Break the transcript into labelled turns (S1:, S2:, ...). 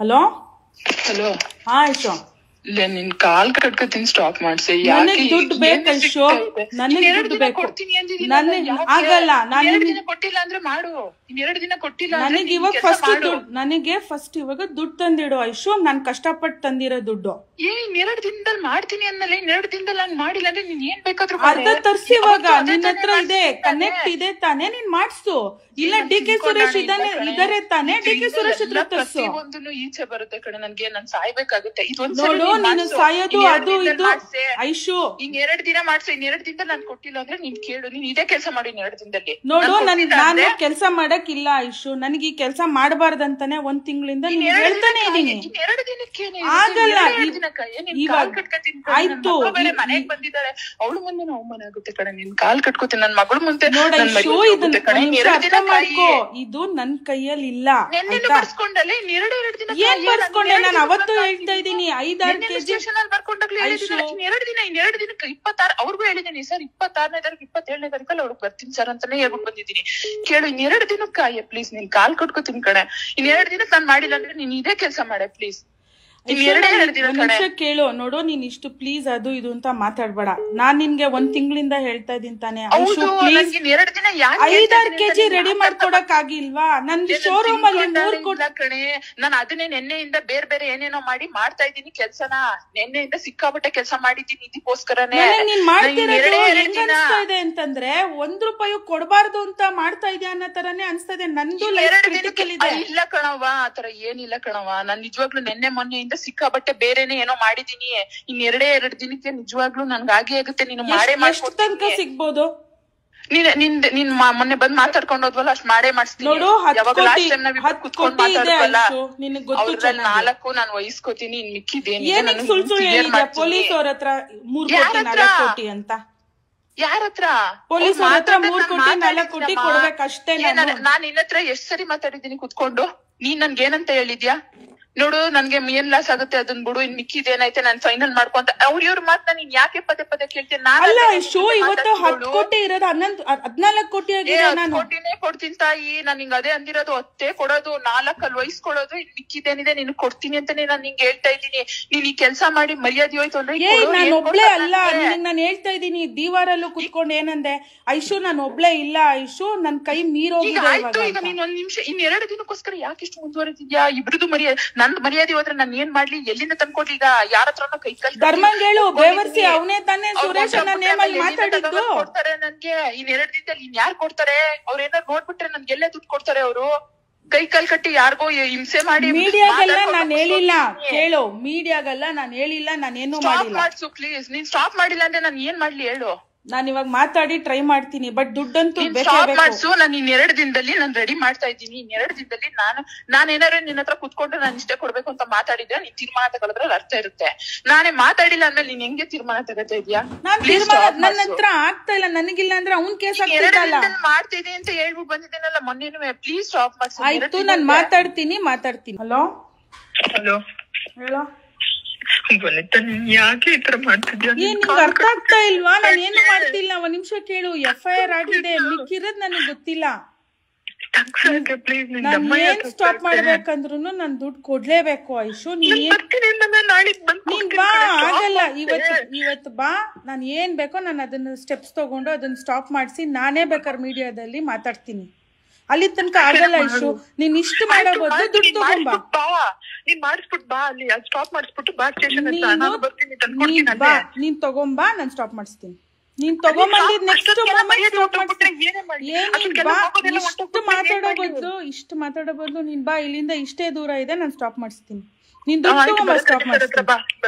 S1: Hello
S2: hello
S1: ಹಾ ಐಶೋ
S2: ನಿನ್ ಕಾಲ್ ಕಟ್ಕೋತೀನಿ stop ಮಾಡ್ಸಿ.
S1: ನನಗೆ ದುಡ್ಡು ಬೇಕು ಐಶೋ, ನನಗೆ ದುಡ್ಡು ಬೇಕು. ಆಗಲ್ಲ, ನಾನು
S2: ಕೊಟ್ಟಿಲ್ಲ ಅಂದ್ರೆ ಮಾಡು. 2 ದಿನ ಕೊಟ್ಟಿಲ್ಲ
S1: ನನಗೆ ಇವಾಗ ಫಸ್ಟ್ ಇವಾಗ ದುಡ್ಡು ತಂದಿಡು ಐಶೋ. ನಾನ್ ಕಷ್ಟಪಟ್ಟು ತಂದಿರೋ ದುಡ್ಡು
S2: 2 ದಿನದಲ್ಲಿ ಮಾಡ್ತೀನಿ ಅನ್ನಲ್ಲ. 2 ದಿನದಲ್ಲಿ ನಾನು ಮಾಡಿಲ್ಲ ಅಂದ್ರೆ ನೀನ್ ಏನ್ ಬೇಕಾದ್ರೂ
S1: ಅರ್ಧ ತರ್ಸಿ. ಇವಾಗ ನಿನ್ನ ಹತ್ರ ಇದೆ, ಕನೆಕ್ಟ್ ಇದೆ ತಾನೇ, ನೀನ್ ಮಾಡ್ಸು. ಇಲ್ಲ DK ಸುರೇಶ್ ಇದಾರೆ ತಾನೇ, DK ಸುರೇಶ್ ಹತ್ರ ತರ್ಸು.
S2: ಒಂದನ್ನು ಈಚೆ ಬರುತ್ತೆ ಕಡೆ. ನನ್ಗೆ ನಾನ್ ಸಾಯ್ಬೇಕಾಗುತ್ತೆ.
S1: ನೋಡು, ನೀನು ಸಾಯೋದು ಅದು ಇದು ಐಶು.
S2: 2 ದಿನ ಮಾಡ್ಸು. 2 ದಿನದಲ್ಲಿ ನಾನು ಕೊಟ್ಟಿಲ್ಲ ಅಂದ್ರೆ ನೀನ್ ಕೇಳು. ನೀನ್ ಇದೇ ಕೆಲಸ ಮಾಡಿ 2 ದಿನದಲ್ಲಿ.
S1: ನೋಡು, ನಾನು ಕೆಲಸ ಮಾಡಕ್ ಇಲ್ಲ ಐಶು. ನನಗೆ ಈ ಕೆಲಸ ಮಾಡಬಾರ್ದಂತಾನೆ 1 ತಿಂಗಳಿಂದ ಹೇಳ್ತಾನೆ ಇದೀನಿ.
S2: 2 ದಿನಕ್ಕೆ
S1: ಆಗಲ್ಲ. ಆಯ್ತು,
S2: ಮನೆಗ್ ಬಂದಿದ್ದಾಳೆ, ಅವಳು ಮುಂದೆ ಅವಮಾನ ಆಗುತ್ತೆ ಕಡೆ. ನಿನ್ ಕಾಲ್ ಕಟ್ಕೋತೀನಿ, ನನ್ ಮಗಳು ಮುಂದೆ.
S1: ನೋಡ ಐಶು, ಅರ್ಥ ಮಾಡ್ಕೋ, ಇದು ನನ್ ಕೈಯಲ್ಲಿ ಇಲ್ಲ.
S2: ಏನ್ ಬರ್ಸ್ಕೊಂಡಲ್ಲಿ 2 ದಿನ
S1: ಏನ್ ಬರ್ಸ್ಕೊಂಡೆ? ನಾನು ಅವತ್ತು ಹೇಳ್ತಾ ಇದೀನಿ 5-6 ಕೆಜಿ
S2: ಬರ್ಕೊಂಡಾಗ್ಲೂ 2 ದಿನ 2 ದಿನಕ್ಕೆ 26 ಅವ್ರಿಗೂ ಹೇಳಿದೀನಿ ಸರ್. 26ನೇ ತಾರೀಕು 27ನೇ ತಾರೀಕಲ್ಲಿ ಅವ್ರಿಗೆ ಬರ್ತೀನಿ ಸರ್ ಅಂತಾನೆ ಹೇಳ್ಬಿಟ್ಟು ಬಂದಿದ್ದೀನಿ. ಕೇಳು, 2 ದಿನಕ್ಕೆ ಪ್ಲೀಸ್ ನಿನ್ ಕಾಲ್ ಕಟ್ಕೋತೀನಿ ಕಡೆ. 2 ದಿನಕ್ಕೆ ನಾನ್ ಮಾಡಿಲ್ಲ ಅಂದ್ರೆ ನೀನ್ ಇದೇ ಕೆಲಸ ಮಾಡೆ ಪ್ಲೀಸ್.
S1: ಕೇಳು. ನೋಡು, ನೀನ್ ಇಷ್ಟು ಪ್ಲೀಸ್ ಅದು ಇದು ಅಂತ ಮಾತಾಡ್ಬೇಡ. ನಾನ್ ನಿನ್ಗೆ 1 ತಿಂಗಳಿಂದ ಹೇಳ್ತಾ ಇದೀನಿ ತಾನೆ ಐಶು, ಪ್ಲೀಸ್ 5-6 ಕೆಜಿ ರೆಡಿ ಮಾಡ್ಕೊಡಕ್ ಆಗಿಲ್ವಾ? ನಂದು ಶೋರೂಮ್ ಅಲ್ಲಿ 3 ಕೊಟ್ಟ
S2: ಕಣೆ. ನಾನು ಅದನ್ನೇ ನೆನ್ನೆಯಿಂದ ಬೇರೆ ಏನೇನೋ ಮಾಡಿ ಮಾಡ್ತಾ ಇದ್ದೀನಿ ಕೆಲ್ಸನ. ನೆನ್ನೆಯಿಂದ ಸಿಕ್ಕಾಪಟ್ಟೆ ಕೆಲಸ ಮಾಡಿದ್ದೀನಿ ಇದಕ್ಕೋಸ್ಕರನೇ.
S1: ನೀನ್ ಮಾಡ್ತಿರೋದು ಹೆಂಗ್ ಅನ್ಸ್ತಾ ಇದೆ ಅಂತಂದ್ರೆ 1 ರೂಪಾಯಿ ಕೊಡಬಾರ್ದು ಅಂತ ಮಾಡ್ತಾ ಇದೆಯಾ ಅನ್ನೋ ತರಾನೇ ಅನ್ಸ್ತಾ ಇದೆ. ನಂದು ಲೈಫ್ ಕ್ರಿಟಿಕಲ್ ಇದೆ.
S2: ಇಲ್ಲ ಕಣವ, ಆತರ ಏನಿಲ್ಲ ಕಣವ. ನಾನ್ ನಿಜವಾಗ್ಲೂ ನೆನ್ನೆ ಮೊನ್ನೆಯಿಂದ ಸಿಕ್ಕಾಬಟ್ಟೆ ಬೇರೆನೆ ಏನೋ ಮಾಡಿದೀನಿ. 2 ದಿನಕ್ಕೆ ನಿಜವಾಗ್ಲೂ ನನ್ಗೆ ಆಗೇ ಆಗುತ್ತೆ. ನೀನು ಮಾಡೇ
S1: ಎಷ್ಟು ತನಕ ಸಿಗ್ಬೋದು?
S2: ನೀನ್ ಮೊನ್ನೆ ಬಂದ್ ಮಾತಾಡ್ಕೊಂಡು ಹೋದ್ವಲ್ಲ, ಅಷ್ಟ್ ಮಾಡೇ ಮಾಡಿಸ್ತೀನಿ.
S1: ನೋಡು, 10
S2: ಕುತ್ಕೊಂಡ್ ಮಾತಾಡ್ವಲ್ಲ, 4 ನಾನು ವಹಿಸ್ಕೋತೀನಿ. ಇನ್ ಮಿಕ್ಕಿದೇನಿದೆ
S1: ಪೊಲೀಸ್ ಅವ್ರ ಹತ್ರ 3 ಕೋಟಿ ಅಂತ.
S2: ಯಾರತ್ರ?
S1: ಪೊಲೀಸ್ ಅವ್ರ ಹತ್ರ 3 ಕೋಟಿ 4 ಕೋಟಿ ಕೊಡ್ಬೇಕಷ್ಟೇ.
S2: ನಾನ್ ನಿನ್ನ ಹತ್ರ ಎಷ್ಟ್ ಸರಿ ಮಾತಾಡಿದೀನಿ ಕುತ್ಕೊಂಡು. ನೀನ್ ನನ್ಗೇನಂತ ಹೇಳಿದ್ಯಾ? ನೋಡು, ನನ್ಗೆ ಏನ್ ಲಾಸ್ ಆಗುತ್ತೆ ಅದನ್ ಬಿಡು, ಇನ್ ಮಿಕ್ಕಿದೇನೈತೆ ನಾನ್ ಫೈನಲ್ ಮಾಡ್ಕೊಂತ ಇವ್ರ ಮಾತ್ ನೀನ್ ಯಾಕೆ ಪದೇ ಕೇಳ್ತೀನಿ?
S1: ಅಲ್ಲ ಶೋ, ಇವತ್ತು 10 ಕೋಟಿ ಇರೋದು 14 ಕೋಟಿ ಆಗಿದೆ. ನಾನು
S2: ಕೋಟಿನೇ ಕೊಡ್ತೀನಿ ತಾಯಿ. ನಾನ್ ನಿಂಗ್ ಅದೇ ಅಂದಿರೋದು, 10 ಕೊಡೋದು, 4 ವಹಿಸ್ಕೊಳ್ಳೋದು, ಇನ್ ಮಿಕ್ಕಿದೇನಿದೆ ನೀನ್ ಕೊಡ್ತೀನಿ ಅಂತಾನೆ ನಾನ್ ನಿಂಗೆ ಹೇಳ್ತಾ ಇದ್ದೀನಿ. ನೀನ್ ಈ ಕೆಲ್ಸ ಮಾಡಿ ಮರ್ಯಾದೆ ಹೋಯ್ತು ಅಂದ್ರೆ
S1: ನಾನು ಒಬ್ಳೆ ಅಲ್ಲ. ನಾನ್ ಹೇಳ್ತಾ ಇದ್ದೀನಿ, ದೀವಾರಲ್ಲೂ ಕುತ್ಕೊಂಡು ಏನಂದೆ ಐಶು, ನಾನು ಒಬ್ಳೆ ಇಲ್ಲ ಐಶು, ನನ್ ಕೈ ಮೀರೋಗಿದೆ.
S2: ಈಗ ನೀನ್ 1 ನಿಮಿಷ 2 ದಿನಕ್ಕೋಸ್ಕರ ಯಾಕಿಷ್ಟು ಮುಂದುವರೆದಿದ್ಯಾ? ಇಬ್ರದು ನಂದ್ ಮರ್ಯಾದೆ ಹೋದ್ರೆ ನಾನ್ ಏನ್ ಮಾಡ್ಲಿ? ಎಲ್ಲಿಂದ ತಂದ್ಕೊಡ್ಲಿ? ಈಗ ಯಾರ ಹತ್ರನೋ ಕೈ
S1: ಧರ್ಮಂಗೇಳು ಬೇವರ್ಸಿ ಅವನೇ ತಾನೇ ಸುರೇಶ್ ಮಾತಾಡಿದ್ದು.
S2: ಕೊಡ್ತಾರೆ ನನ್ಗೆ 2 ದಿನದಲ್ಲಿ ಇನ್ ಯಾರು ಕೊಡ್ತಾರೆ? ಅವ್ರ ಏನಾರು ನೋಡ್ಬಿಟ್ರೆ ನನ್ಗೆಲ್ಲೇ ದುಡ್ಡು ಕೊಡ್ತಾರೆ ಅವರು. ಕೈ ಕಟ್ಟಿ ಯಾರಿಗೋ ಹಿಂಸೆ ಮಾಡಿ.
S1: ಮೀಡಿಯಾಗೆಲ್ಲ ನಾನ್ ಹೇಳಿಲ್ಲ ಕೇಳು, ಮೀಡಿಯಾಗೆಲ್ಲ ನಾನ್ ಹೇಳಿಲ್ಲ, ನಾನೇನು ಮಾಡಿಲ್ಲ.
S2: ಮಾಡ್ಸು ಪ್ಲೀಸ್. ನೀನ್ ಸ್ಟಾಪ್ ಮಾಡಿಲ್ಲ ಅಂದ್ರೆ ನಾನ್ ಏನ್ ಮಾಡ್ಲಿ ಹೇಳು?
S1: ನಾನ್ ಇವಾಗ ಮಾತಾಡಿ ಟ್ರೈ ಮಾಡ್ತೀನಿ, ಬಟ್ ದುಡ್ಡಂತೂ
S2: ಮಾಡ್ಸು. ನಾನು 2 ದಿನದಲ್ಲಿ ನಾನು ರೆಡಿ ಮಾಡ್ತಾ ಇದ್ದೀನಿ. 2 ದಿನದಲ್ಲಿ ನಾನು ಏನಾದ್ರು ನಿನ್ನ ಹತ್ರ ಕುತ್ಕೊಂಡು ನಾನು ಇಷ್ಟೇ ಕೊಡ್ಬೇಕು ಅಂತ ಮಾತಾಡಿದ್ರೆ ನೀನ್ ತೀರ್ಮಾನ ತಗೊಳ್ಳೋದ್ರಲ್ಲಿ ಅರ್ಥ ಇರುತ್ತೆ. ನಾನೇ ಮಾತಾಡಿಲ್ಲ ಅಂದ್ಮೇಲೆ ನೀನ್ ಹೆಂಗೆ ತೀರ್ಮಾನ ತಗೋತಾ ಇದೀಯಾ?
S1: ನನ್ನ ಹತ್ರ ಆಗ್ತಾ ಇಲ್ಲ, ನನಗಿಲ್ಲ ಅಂದ್ರೆ ಅವ್ನ್ ಕೇಸ್
S2: ಮಾಡ್ತಿದೆ ಅಂತ ಹೇಳ್ಬಿಟ್ಟು ಬಂದಿದ್ದೇನಲ್ಲ ಮೊನ್ನೆ. ಪ್ಲೀಸ್ ಸ್ಟಾಪ್ ಮಾಡ್ಸಿ.
S1: ಆಯ್ತು, ನಾನ್ ಮಾತಾಡ್ತೀನಿ. ಹಲೋ ಹೇಳೋ.
S2: ಯಾಕೆ ಈ ತರ ಮಾಡ್ತಿದ್ಯಾ?
S1: ನಿಂಗೆ ಅರ್ಥ ಆಗ್ತಾ ಇಲ್ವಾ? ನಾನು ಏನು ಮಾಡ್ತಿಲ್ಲ. 1 ನಿಮಿಷ ಕೇಳು. FIR ಆಗಿದೆ, ಮಿಕ್ಕಿರೋದ್ ನನಗ್ ಗೊತ್ತಿಲ್ಲ. ನಾನ್ ಏನ್ ಸ್ಟಾಪ್ ಮಾಡ್ಬೇಕಂದ್ರು ನಾನ್ ದುಡ್ಡು ಕೊಡ್ಲೇಬೇಕು ಐಶು. ನೀನ್ ಬಾ, ಆಗಲ್ಲ. ಇವತ್ತು ಬಾ, ನಾನ್ ಏನ್ ಬೇಕೋ ನಾನು ಅದನ್ನ ಸ್ಟೆಪ್ಸ್ ತಗೊಂಡು ಅದನ್ನ ಸ್ಟಾಪ್ ಮಾಡಿಸಿ ನಾನೇ ಬೇಕಾದ್ರೆ ಮೀಡಿಯಾದಲ್ಲಿ ಮಾತಾಡ್ತೀನಿ. ಅಲ್ಲಿ ತನಕ ಆಗಲ್ಲ ಐಶು. ನೀನ್ ಇಷ್ಟು ಮಾಡಬಹುದು, ದುಡ್ಡು ತಗೊಂಬಾ.
S2: ನೀನ್ ಮಾಡಿಸ್ಬಿಟ್ಟು ಬಾ, ಅಲ್ಲಿ ಸ್ಟಾಪ್ ಮಾಡಿಸ್ಬಿಟ್ಟು ಬಾ ಸ್ಟೇಷನ್.
S1: ನೀನ್ ತಗೊಂಬಾ, ನಾನ್ ಸ್ಟಾಪ್ ಮಾಡಿಸ್ತೀನಿ. ನೀನ್ ತಗೊಂಬಂದಿದ್ ನೆಕ್ಸ್ಟ್ ಇಷ್ಟು ಮಾತಾಡೋ ಬದಲು ನೀನ್ ಬಾ, ಇಲ್ಲಿಂದ ಇಷ್ಟೇ ದೂರ ಇದೆ, ನಾನ್ ಸ್ಟಾಪ್ ಮಾಡಿಸ್ತೀನಿ. ನೀನ್ ದುಡ್ಡು ತಗೊಂಬ, ಸ್ಟಾಪ್ ಮಾಡಿಸ್ತೀನಿ.